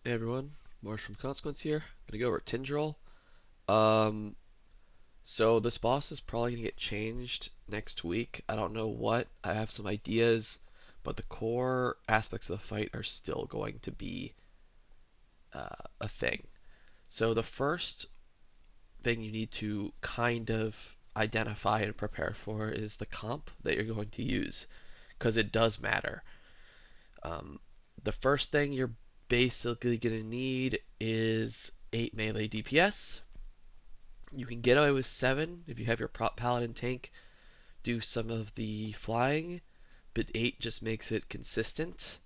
Hey everyone, Marsh from Consequence here. Gonna go over Tindral. Um, so this boss is probably gonna get changed next week. I don't know what. I have some ideas, but the core aspects of the fight are still going to be a thing. So the first thing you need to kind of identify and prepare for is the comp that you're going to use, because it does matter. Um, the first thing you're basically gonna need is 8 melee DPS. You can get away with 7 if you have your prop paladin tank do some of the flying, but 8 just makes it consistent.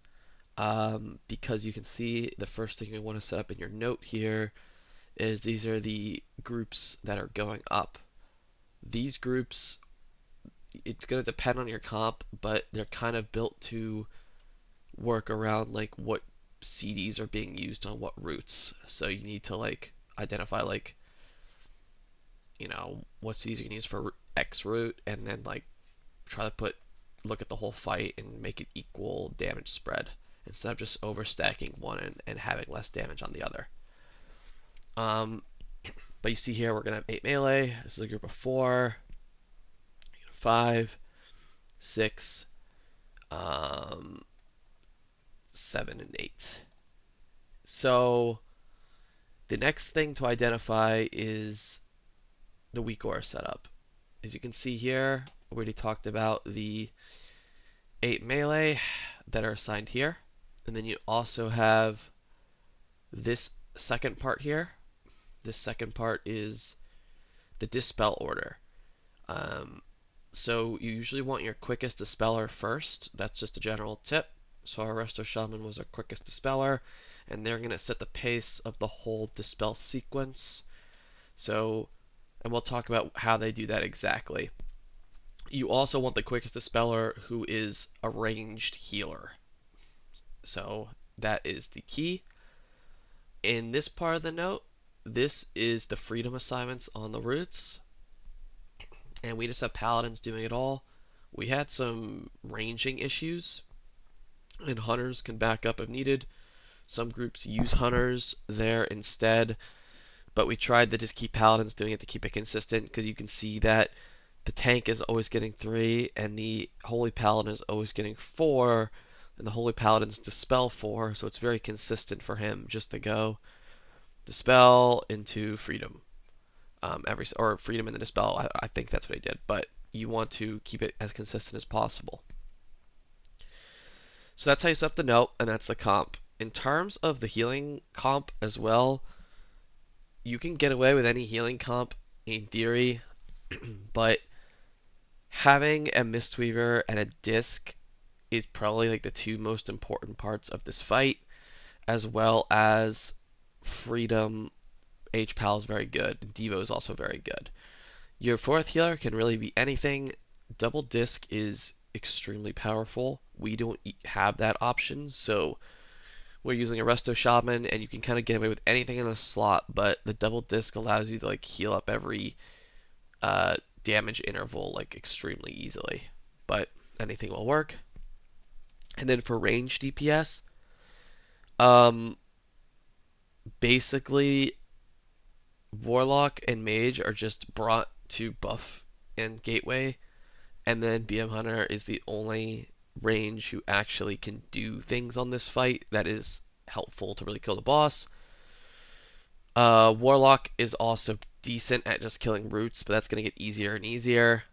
Because you can see the first thing you want to set up in your note here is these are the groups that are going up. These groups, it's going to depend on your comp, but they're kind of built to work around like what CDs are being used on what routes. So you need to like identify like what CDs you can use for X route, and then like try to look at the whole fight and make it equal damage spread instead of just overstacking one and having less damage on the other. Um, but you see here we're gonna have 8 melee. This is a group of 4, 5, 6, um, 7, and 8. So the next thing to identify is the weak aura setup. As you can see here, we already talked about the 8 melee that are assigned here. And then you also have this second part here. This second part is the dispel order. Um, so you usually want your quickest dispeller first. That's just a general tip. So our Resto Shaman was our quickest dispeller, and they're going to set the pace of the whole dispel sequence. So, and we'll talk about how they do that exactly. You also want the quickest dispeller who is a ranged healer. So that is the key. In this part of the note, this is the freedom assignments on the routes, and we just have paladins doing it all. We had some ranging issues, and hunters can back up if needed. Some groups use hunters there instead, but we tried to just keep paladins doing it to keep it consistent, because you can see that the tank is always getting 3, and the holy paladin is always getting 4, and the holy paladin's dispel 4, so it's very consistent for him just to go dispel into freedom, or freedom and the dispel. I think that's what I did, but you want to keep it as consistent as possible. So that's how you set up the note, and that's the comp. In terms of the healing comp as well, you can get away with any healing comp in theory, but having a Mistweaver and a Disc is probably like the two most important parts of this fight, as well as Freedom. H-Pal is very good. Devo is also very good. Your fourth healer can really be anything. Double Disc is extremely powerful. We don't have that option, so we're using a Resto Shaman, and you can kind of get away with anything in the slot, but the Double Disc allows you to like heal up every uh, damage interval like extremely easily. But anything will work. And then for range DPS, um, basically Warlock and Mage are just brought to buff and Gateway, and then BM Hunter is the only range who actually can do things on this fight that is helpful to really kill the boss. Warlock is also decent at just killing roots, but that's going to get easier and easier.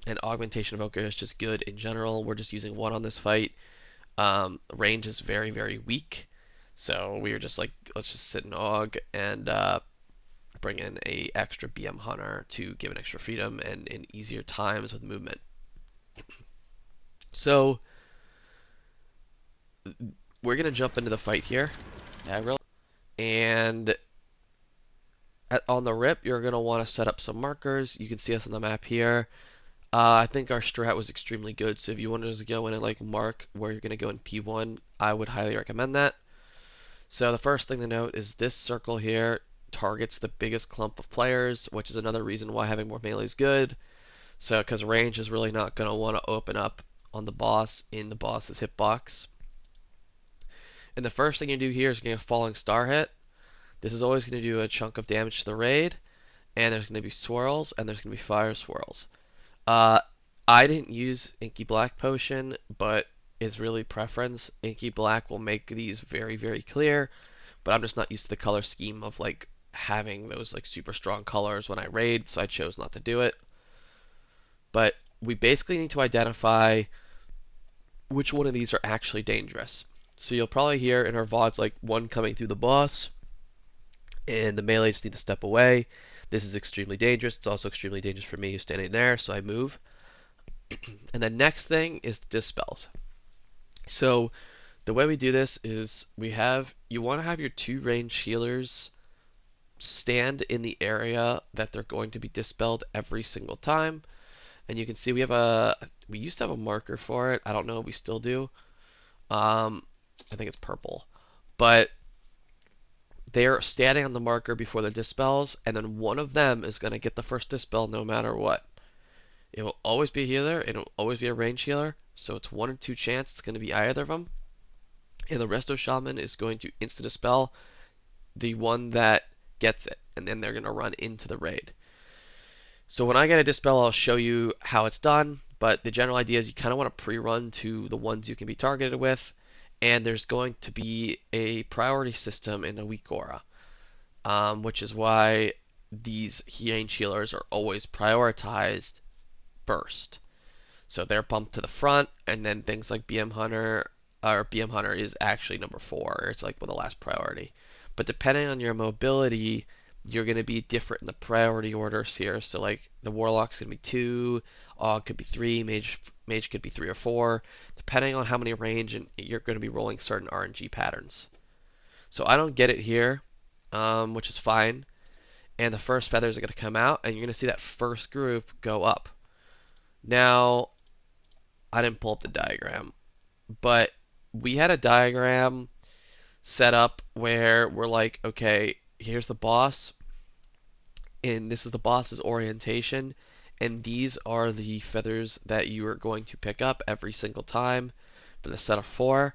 And Augmentation Evoker is just good in general. We're just using 1 on this fight. Range is very, very weak, so we were just like, let's just sit in Aug and bring in a extra BM Hunter to give an extra freedom and in easier times with movement. So we're gonna jump into the fight here, and on the rip, you're gonna want to set up some markers. You can see us on the map here. I think our strat was extremely good, so if you wanted to go in and like mark where you're gonna go in P1, I would highly recommend that. So the first thing to note is this circle here targets the biggest clump of players, which is another reason why having more melee is good. So, because range is really not going to want to open up on the boss in the boss's hitbox. And the first thing you do here is get a falling star hit. This is always going to do a chunk of damage to the raid, and there's going to be swirls, and there's going to be fire swirls. Uh, I didn't use Inky Black Potion, but it's really preference. Inky Black will make these very, very clear, but I'm just not used to the color scheme of like having those like super strong colors when I raid, so I chose not to do it. But we basically need to identify which one of these are actually dangerous. So you'll probably hear in our VODs like one coming through the boss, and the melees need to step away. This is extremely dangerous. It's also extremely dangerous for me standing there, so I move. And the next thing is the dispels. So the way we do this is you want to have your two range healers stand in the area that they're going to be dispelled every single time. And you can see we used to have a marker for it. I don't know if we still do. I think it's purple. But they're standing on the marker before the dispels, and then one of them is going to get the first dispel no matter what. It will always be a healer, it will always be a range healer, so it's 1 in 2 chance it's going to be either of them. And the Resto Shaman is going to insta-dispel the one that gets it, and then they're going to run into the raid. So when I get a dispel, I'll show you how it's done, but the general idea is you kind of want to pre-run to the ones you can be targeted with, and there's going to be a priority system in the weak aura, which is why these range healers are always prioritized first. So they're bumped to the front, and then things like BM Hunter, or BM Hunter is actually number 4. It's like the last priority. But depending on your mobility, you're going to be different in the priority orders here. So like the Warlock's going to be 2, Aug could be 3, Mage could be 3 or 4, depending on how many range, and you're going to be rolling certain RNG patterns. So I don't get it here, which is fine. And the first feathers are going to come out, and you're going to see that first group go up. Now, I didn't pull up the diagram, but we had a diagram set up where we're like, okay, here's the boss, and this is the boss's orientation, and these are the feathers that you are going to pick up every single time for the set of 4,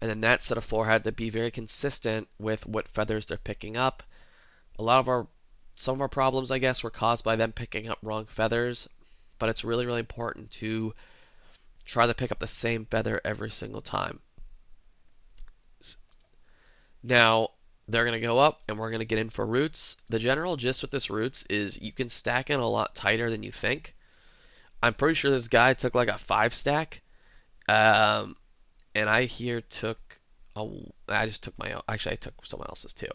and then that set of 4 had to be very consistent with what feathers they're picking up. Some of our problems, I guess, were caused by them picking up wrong feathers, but it's really, really important to try to pick up the same feather every single time. Now, they're going to go up, and we're going to get in for roots. The general gist with this roots is you can stack in a lot tighter than you think. I'm pretty sure this guy took like a 5 stack, and I here I just took my own. Actually, I took someone else's too.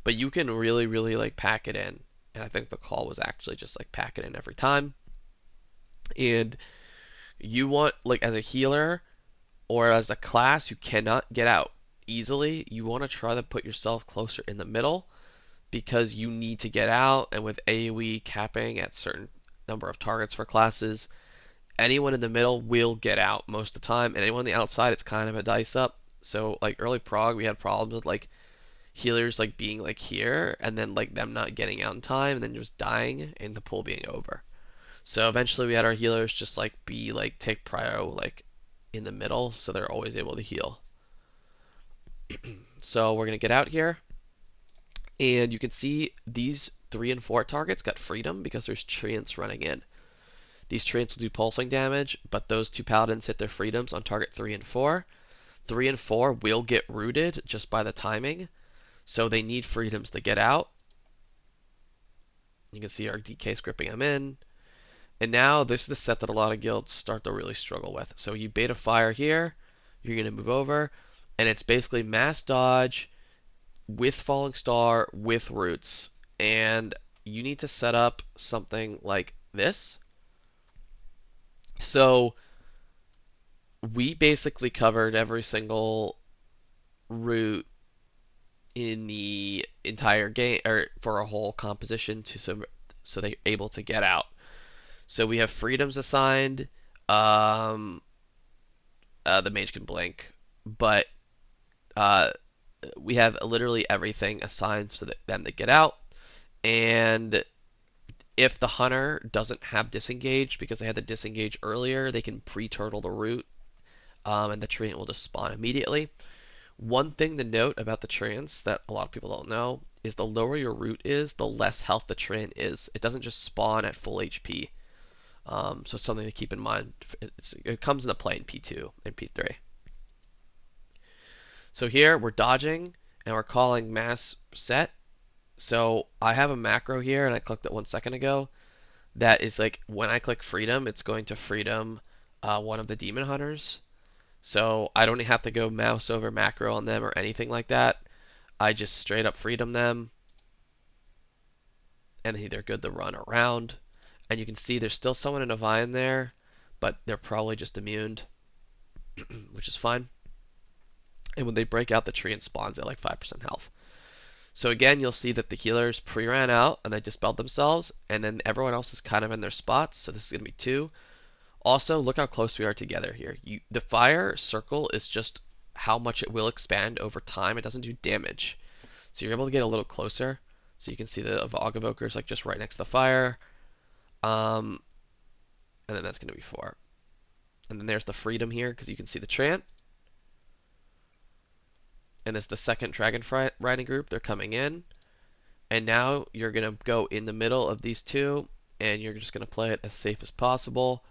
But you can really, really like pack it in, and I think the call was actually just like pack it in every time. And you want, like, as a healer or as a class who cannot get out easily, you want to try to put yourself closer in the middle because you need to get out, and with AoE capping at certain number of targets for classes, anyone in the middle will get out most of the time, and anyone on the outside, it's kind of a dice up. So like early prog, we had problems with like healers like being like here, and then like them not getting out in time, and then just dying, and the pool being over. So eventually we had our healers just like take prio like in the middle, so they're always able to heal. So we're gonna get out here, and you can see these 3 and 4 targets got freedom because there's treants running in. These treants will do pulsing damage, but those 2 paladins hit their freedoms on target 3 and 4. 3 and 4 will get rooted just by the timing, so they need freedoms to get out. You can see our DK gripping them in. And now this is the set that a lot of guilds start to really struggle with. So you beta fire here, you're going to move over, and it's basically mass dodge with falling star with roots. And you need to set up something like this. So we basically covered every single route in the entire game, or for a whole composition, so they're able to get out. So we have freedoms assigned. The mage can blink, but we have literally everything assigned so that them to get out. And if the hunter doesn't have disengage because they had to disengage earlier, they can pre-turtle the route, and the treant will just spawn immediately. One thing to note about the treants that a lot of people don't know is the lower your root is, the less health the treant is. It doesn't just spawn at full HP. So it's something to keep in mind. It comes into play in P2 and P3. So here we're dodging and we're calling mass set. So I have a macro here and I clicked it 1 second ago. That is like when I click freedom, it's going to freedom one of the demon hunters. So I don't have to go mouse over macro on them or anything like that. I just straight up freedom them and they're good to run around. And you can see there's still someone in a vine there, but they're probably just immune, which is fine. And when they break out, the tree and spawns at like 5% health. So again, you'll see that the healers pre-ran out and they dispelled themselves, and then everyone else is kind of in their spots. So this is going to be 2. Also, look how close we are together here. The fire circle is just how much it will expand over time. It doesn't do damage. So you're able to get a little closer. So you can see the Vog Evoker is like just right next to the fire. And then that's going to be 4. And then there's the freedom here because you can see the treant. And it's the second dragon riding group. They're coming in. And now you're going to go in the middle of these two, and you're just going to play it as safe as possible.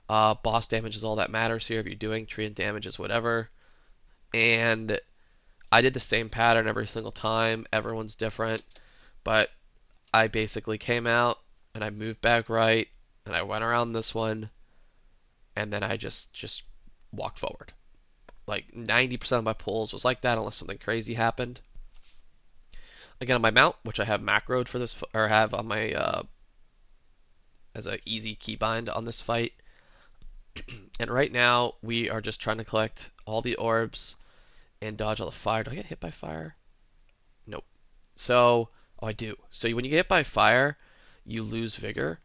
Boss damage is all that matters here. If you're doing treant damage is whatever. And I did the same pattern every single time. Everyone's different. But I basically came out, and I moved back right, and I went around this one, and then I just walked forward. Like 90% of my pulls was like that unless something crazy happened. Again, on my mount, which I have macroed for this, or have on my as a easy keybind on this fight. And right now we are just trying to collect all the orbs and dodge all the fire. Do I get hit by fire? Nope. So, oh, I do. So when you get hit by fire, you lose vigor.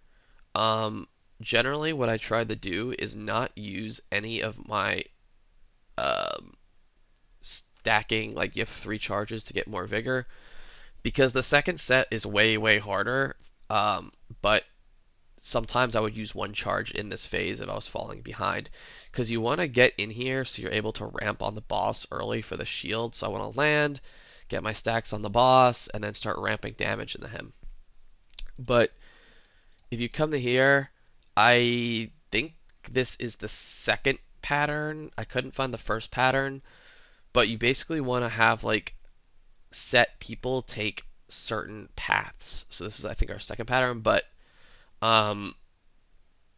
Generally, what I try to do is not use any of my stacking. Like you have 3 charges to get more vigor, because the second set is way harder. But sometimes I would use 1 charge in this phase if I was falling behind, because you want to get in here so you're able to ramp on the boss early for the shield. So I want to land, get my stacks on the boss, and then start ramping damage into him. But if you come to here, I think this is the second pattern. I couldn't find the first pattern, but you basically want to have like set people take certain paths. So this is, I think, our second pattern, but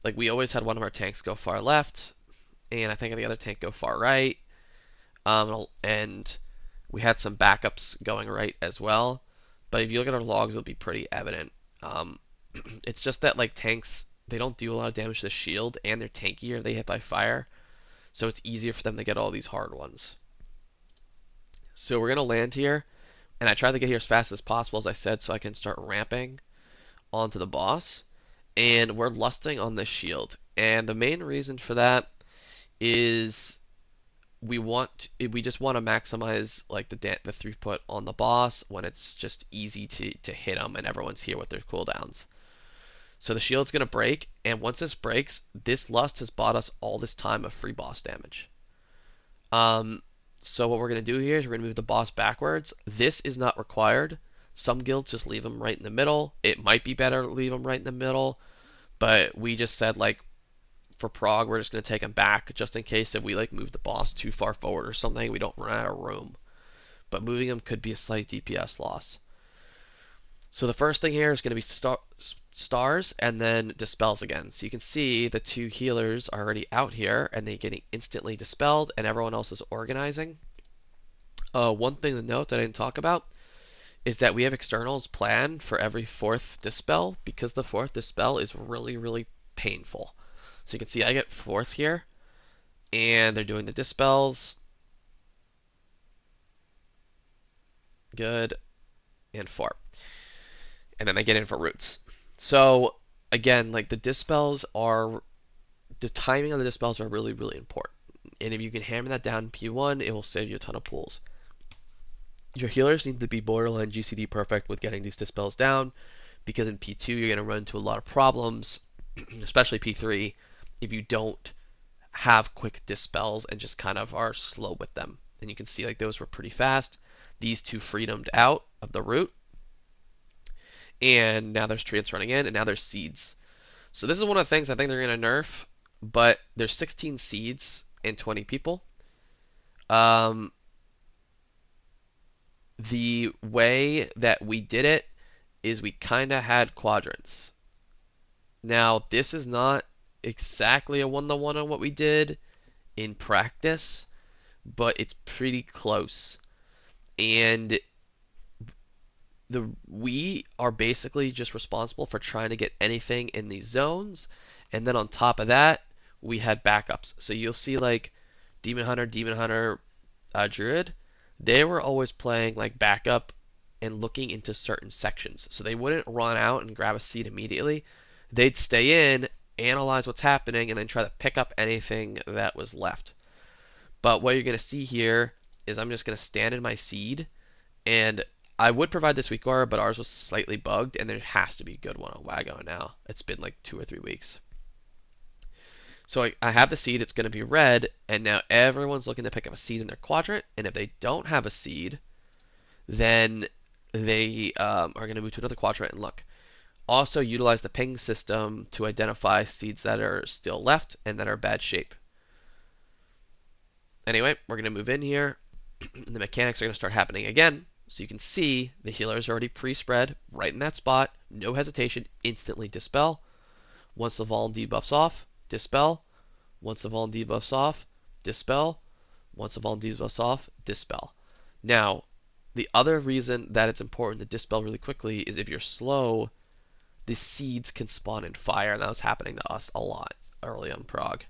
like we always had one of our tanks go far left, and I think the other tank go far right. And we had some backups going right as well. But if you look at our logs, it'll be pretty evident. It's just that like tanks, they don't do a lot of damage to the shield, and they're tankier if they hit by fire. So it's easier for them to get all these hard ones. So we're going to land here, and I try to get here as fast as possible, as I said, so I can start ramping onto the boss. And we're lusting on this shield. And the main reason for that is we just want to maximize like the throughput on the boss when it's just easy to hit them and everyone's here with their cooldowns. So the shield's going to break, and once this breaks, this lust has bought us all this time of free boss damage. So what we're going to do here is we're going to move the boss backwards. This is not required. Some guilds just leave them right in the middle. It might be better to leave them right in the middle, but we just said like for Prague, we're just going to take them back just in case if we like move the boss too far forward or something, we don't run out of room. But moving them could be a slight DPS loss. So the first thing here is going to be stars and then dispels again. So you can see the 2 healers are already out here and they're getting instantly dispelled, and everyone else is organizing. One thing to note that I didn't talk about is that we have externals planned for every 4th dispel, because the 4th dispel is really painful. So you can see I get 4th here, and they're doing the dispels. Good. And 4. And then I get in for roots. So again, like the timing of the dispels are really important. And if you can hammer that down in P1, it will save you a ton of pulls. Your healers need to be borderline GCD perfect with getting these dispels down, because in P2 you're going to run into a lot of problems, especially P3, if you don't have quick dispels and just kind of are slow with them. and you can see like those were pretty fast. These two freedomed out of the root, and now there's treants running in, and now there's seeds. So this is one of the things I think they're going to nerf, but there's 16 seeds and 20 people. Um, the way that we did it is we kind of had quadrants. Now, this is not exactly a one-to-one on what we did in practice, but it's pretty close. And we are basically just responsible for trying to get anything in these zones. And then on top of that, we had backups. So you'll see like Demon Hunter, Druid, they were always playing like backup and looking into certain sections. So they wouldn't run out and grab a seed immediately. They'd stay in, analyze what's happening, and then try to pick up anything that was left. But what you're going to see here is I'm just going to stand in my seed, and I would provide this weak aura, but ours was slightly bugged, and there has to be a good one on Wago now. It's been like 2 or 3 weeks. So I have the seed, it's going to be red, and now everyone's looking to pick up a seed in their quadrant, and if they don't have a seed, then they are going to move to another quadrant and look. Also utilize the ping system to identify seeds that are still left and that are bad shape. Anyway, we're going to move in here. The mechanics are going to start happening again. So you can see the healer is already pre-spread right in that spot. No hesitation, instantly dispel. Once the Vol and debuff's off, dispel. Once the Vol and debuff's off, dispel. Once the Vol and debuff's off, dispel. Now, the other reason that it's important to dispel really quickly is if you're slow, the seeds can spawn in fire, and that was happening to us a lot early on Prog.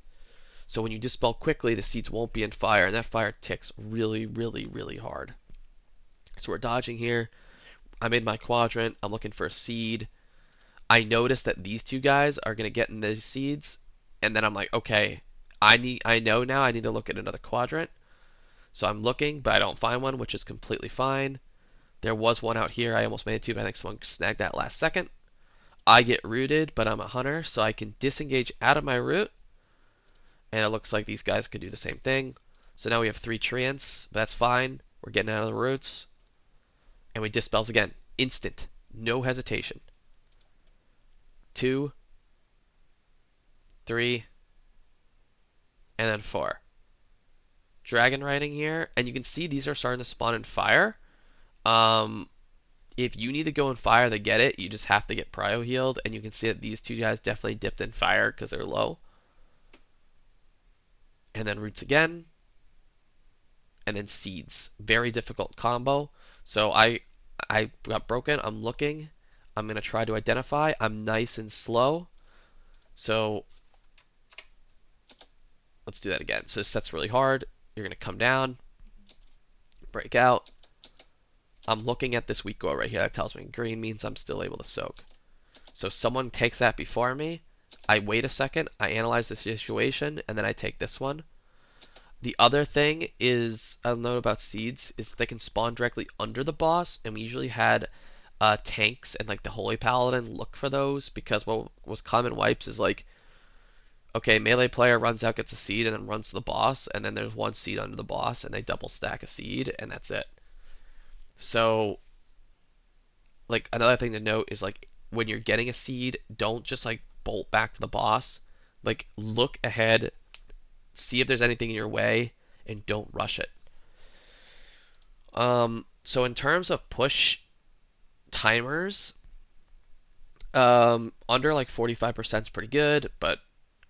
So when you dispel quickly, the seeds won't be in fire, and that fire ticks really, really, really hard. So we're dodging here. I made my quadrant. I'm looking for a seed. I noticed that these two guys are going to get in these seeds, and then I'm like, okay, I know now I need to look at another quadrant. So I'm looking, but I don't find one, which is completely fine. There was one out here. I almost made it too, but I think someone snagged that last second. I get rooted, but I'm a hunter, so I can disengage out of my root. And it looks like these guys could do the same thing. So now we have 3 treants, but that's fine. We're getting out of the roots. And we dispels again. Instant. No hesitation. 2, 3, and then 4. Dragon riding here, and you can see these are starting to spawn in fire. If you need to go in fire to get it, you just have to get prio healed, and you can see that these two guys definitely dipped in fire because they're low. And then roots again, and then seeds. Very difficult combo. So I got broken. I'm looking. I'm going to try to identify. I'm nice and slow. So let's do that again. So this set's really hard. You're going to come down, break out. I'm looking at this weak go right here. That tells me green means I'm still able to soak. So someone takes that before me. I wait a second. I analyze the situation, and then I take this one. The other thing is, I'll note about seeds, is they can spawn directly under the boss, and we usually had tanks and like the Holy Paladin look for those, because what was common wipes is like, okay, melee player runs out, gets a seed, and then runs to the boss, and then there's one seed under the boss, and they double stack a seed, and that's it. So, like, another thing to note is like, when you're getting a seed, don't just like bolt back to the boss. Like, look ahead, see if there's anything in your way, and don't rush it. So in terms of push timers, under like 45% is pretty good, but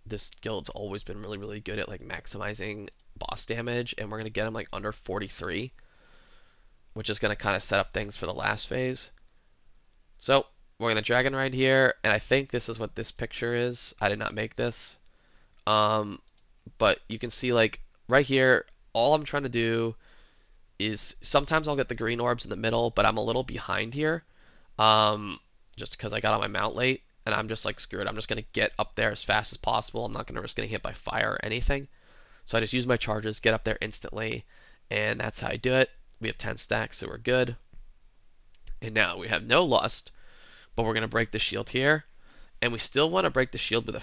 this guild's always been really, really good at like maximizing boss damage, and we're gonna get them like under 43, which is gonna kind of set up things for the last phase. So we're gonna dragon ride here, and I think this is what this picture is. I did not make this. But you can see like right here, all I'm trying to do is sometimes I'll get the green orbs in the middle, but I'm a little behind here, just because I got on my mount late, and I'm just like, screw it, I'm just going to get up there as fast as possible. I'm not going to risk getting hit by fire or anything. So I just use my charges, get up there instantly, and that's how I do it. We have 10 stacks, so we're good. And now we have no lust, but we're going to break the shield here, and we still want to break the shield with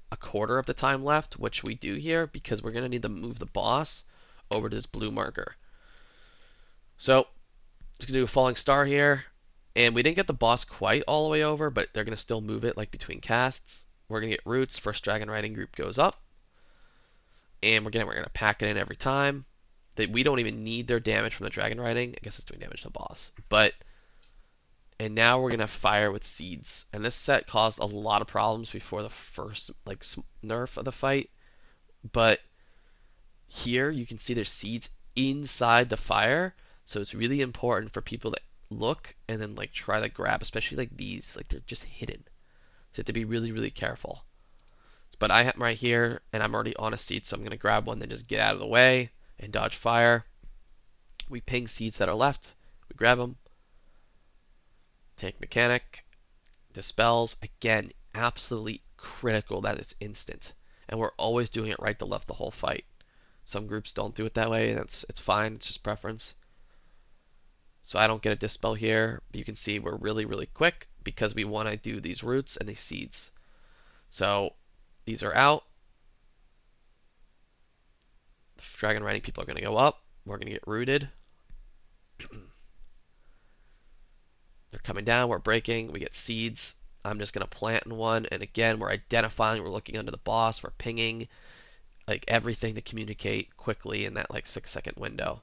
a quarter of the time left, which we do here, because we're going to need to move the boss over to this blue marker. So just gonna do a falling star here, and we didn't get the boss quite all the way over, but they're gonna still move it like between casts. We're gonna get roots. First dragon riding group goes up, and we're gonna pack it in every time. That we don't even need their damage from the dragon riding. I guess it's doing damage to the boss, but and now we're gonna fire with seeds. And this set caused a lot of problems before the first like nerf of the fight, but here you can see there's seeds inside the fire, so it's really important for people that look and then like try to grab, especially like these, like they're just hidden. So you have to be really, really careful. But I am right here, and I'm already on a seed, so I'm gonna grab one, then just get out of the way and dodge fire. We ping seeds that are left, we grab them. Tank mechanic, dispels, again, absolutely critical that it's instant. And we're always doing it right to left the whole fight. Some groups don't do it that way, and it's fine, it's just preference. So I don't get a dispel here, but you can see we're really, really quick because we want to do these roots and these seeds. So these are out. Dragon riding people are going to go up. We're going to get rooted. They're coming down, we're breaking, we get seeds. I'm just going to plant in one, and again, we're identifying, we're looking under the boss, we're pinging, like everything to communicate quickly in that like 6-second window.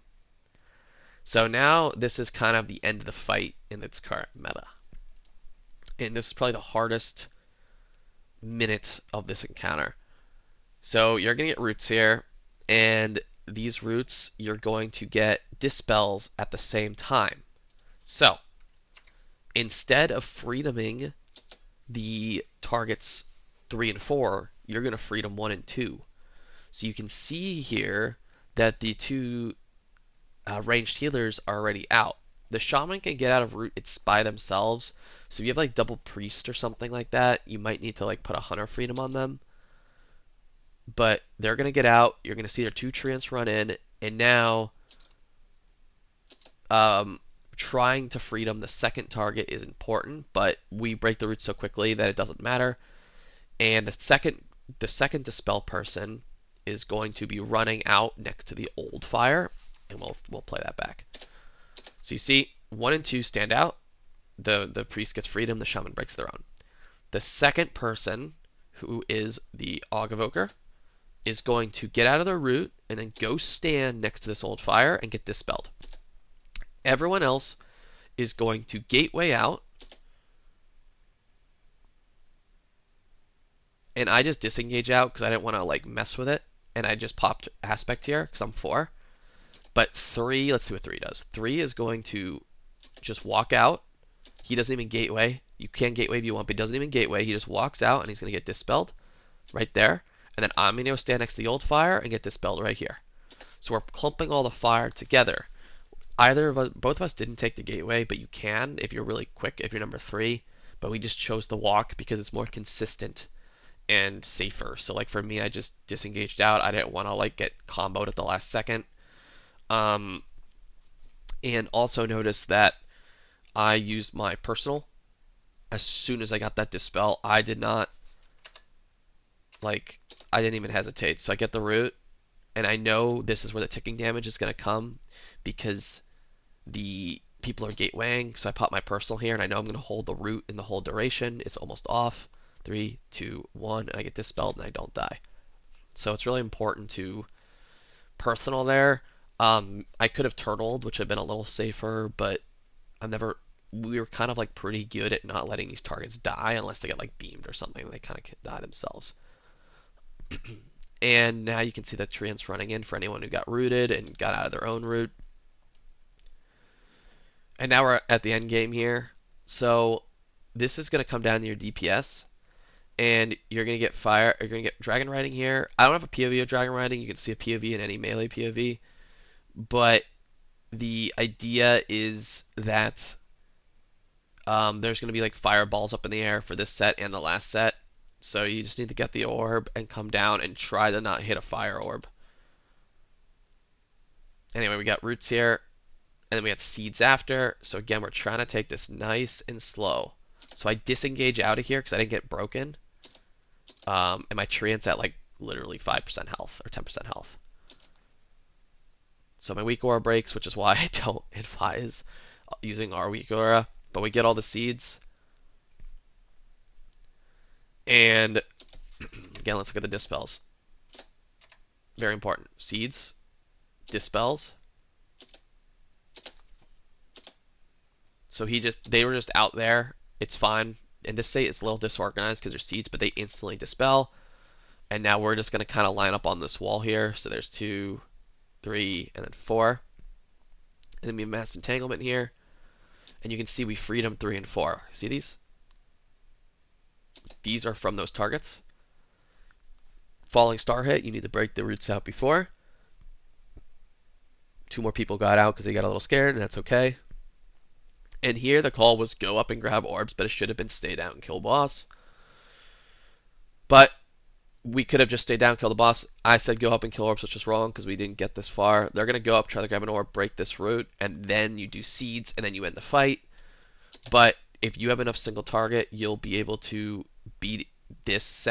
So now this is kind of the end of the fight in its current meta. And this is probably the hardest minute of this encounter. So you're going to get roots here, and these roots you're going to get dispels at the same time. So instead of freedoming the targets 3 and 4, you're going to freedom 1 and 2. So you can see here that the two ranged healers are already out. The shaman can get out of root it's by themselves. So if you have like double priest or something like that, you might need to like put a hunter freedom on them. But they're going to get out. You're going to see their 2 treants run in, and now trying to freedom the second target is important, but we break the roots so quickly that it doesn't matter. And the second dispel person is going to be running out next to the old fire, and we'll play that back. So you see 1 and 2 stand out. The priest gets freedom, the shaman breaks their own. The second person, who is the Aug Evoker, is going to get out of their root and then go stand next to this old fire and get dispelled. Everyone else is going to gateway out, and I just disengage out because I didn't want to like mess with it, and I just popped aspect here because I'm 4. But 3, let's see what 3 does. 3 is going to just walk out. He doesn't even gateway. You can gateway if you want, but he doesn't even gateway. He just walks out, and he's going to get dispelled right there. And then I'm going to stand next to the old fire and get dispelled right here. So we're clumping all the fire together. Either of us, both of us didn't take the gateway, but you can if you're really quick, if you're number 3. But we just chose the walk because it's more consistent and safer. So like for me, I just disengaged out. I didn't want to like get comboed at the last second. And also notice that I used my personal as soon as I got that dispel. I didn't even hesitate. So I get the root, and I know this is where the ticking damage is going to come because the people are gatewaying. So I pop my personal here, and I know I'm going to hold the root in the whole duration. It's almost off. 3, 2, 1, and I get dispelled, and I don't die. So it's really important to personal there. I could have turtled, which would have been a little safer, but we were kind of like pretty good at not letting these targets die unless they get like beamed or something. They kind of die themselves. And now you can see the treants running in for anyone who got rooted and got out of their own root. And now we're at the end game here. So this is going to come down to your DPS, and you're going to get fire. You're going to get dragon riding here. I don't have a POV of dragon riding. You can see a POV in any melee POV, but the idea is that there's going to be like fireballs up in the air for this set and the last set. So you just need to get the orb and come down and try to not hit a fire orb. Anyway, we got roots here, and then we got seeds after. So again, we're trying to take this nice and slow. So I disengage out of here because I didn't get broken. And my treant's at like literally 5% health or 10% health. So my weak aura breaks, which is why I don't advise using our weak aura. But we get all the seeds. And again, let's look at the dispels. Very important. Seeds, dispels. So they were just out there. It's fine. In this state, it's a little disorganized because there's seeds, but they instantly dispel. And now we're just going to kind of line up on this wall here. So there's 2, 3, and then 4. And then we have mass entanglement here. And you can see we freed them 3 and 4. See these? These are from those targets. Falling star hit, you need to break the roots out before. 2 more people got out because they got a little scared, and that's okay. And here the call was go up and grab orbs, but it should have been stay down and kill boss. But we could have just stayed down, kill the boss. I said go up and kill orbs, which is wrong because we didn't get this far. They're going to go up, try to grab an orb, break this root, and then you do seeds, and then you end the fight. But if you have enough single target, you'll be able to beat this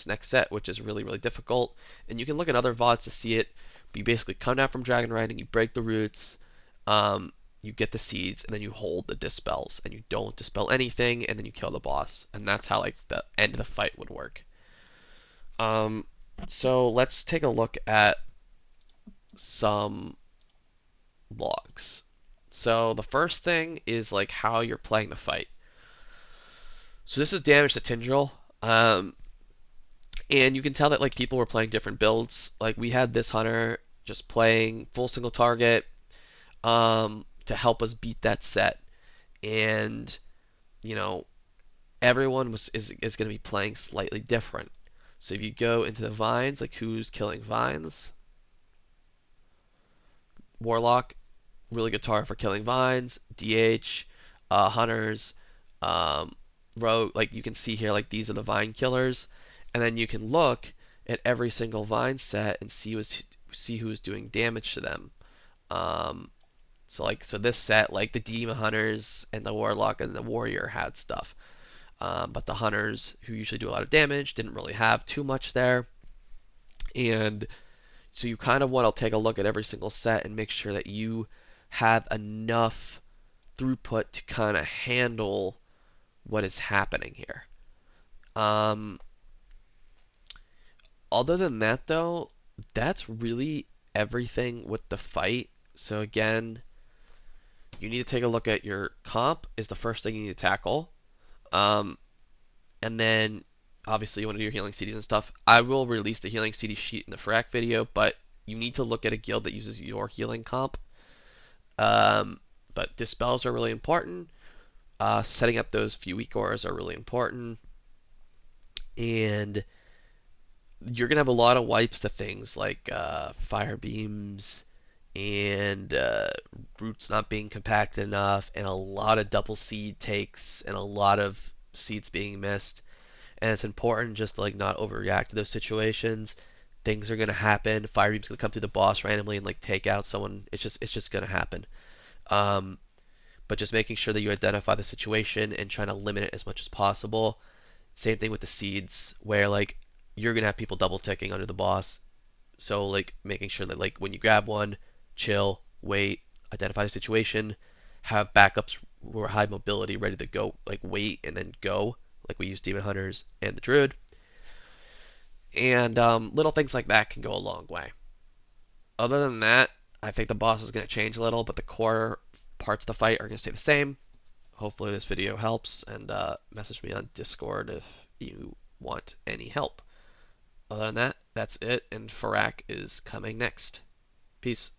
next set, which is really, really difficult. And you can look at other VODs to see it. But you basically come down from Dragon Riding, you break the roots, you get the seeds, and then you hold the dispels, and you don't dispel anything, and then you kill the boss. And that's how like the end of the fight would work. So let's take a look at some logs. So the first thing is like how you're playing the fight. So this is damage to Tindral. And you can tell that like people were playing different builds. Like we had this hunter just playing full single target to help us beat that set. And you know, everyone is going to be playing slightly different. So if you go into the vines, like who's killing vines? Warlock, really good target for killing vines. DH, hunters, rogue. Like you can see here, like these are the vine killers, and then you can look at every single vine set and see who's doing damage to them. So this set, like the demon hunters and the warlock and the warrior had stuff. But the hunters, who usually do a lot of damage, didn't really have too much there. And so you kind of want to take a look at every single set and make sure that you have enough throughput to kind of handle what is happening here. Other than that, though, that's really everything with the fight. So again, you need to take a look at your comp is the first thing you need to tackle. And then obviously you want to do your healing CDs and stuff. I will release the healing CD sheet in the Frack video, but you need to look at a guild that uses your healing comp. But dispels are really important. Setting up those few weak auras are really important. And you're going to have a lot of wipes to things like fire beams and roots not being compacted enough, and a lot of double seed takes, and a lot of seeds being missed. And it's important just to like not overreact to those situations. Things are gonna happen. Fire beam's gonna come through the boss randomly and like take out someone. It's just gonna happen. But just making sure that you identify the situation and trying to limit it as much as possible. Same thing with the seeds, where like you're gonna have people double ticking under the boss. So like making sure that like when you grab one, chill, wait, identify the situation, have backups who are high mobility ready to go, like wait and then go, like we use demon hunters and the druid. And little things like that can go a long way. Other than that, I think the boss is going to change a little, but the core parts of the fight are going to stay the same. Hopefully this video helps, and message me on Discord if you want any help. Other than that, that's it, and Farak is coming next. Peace.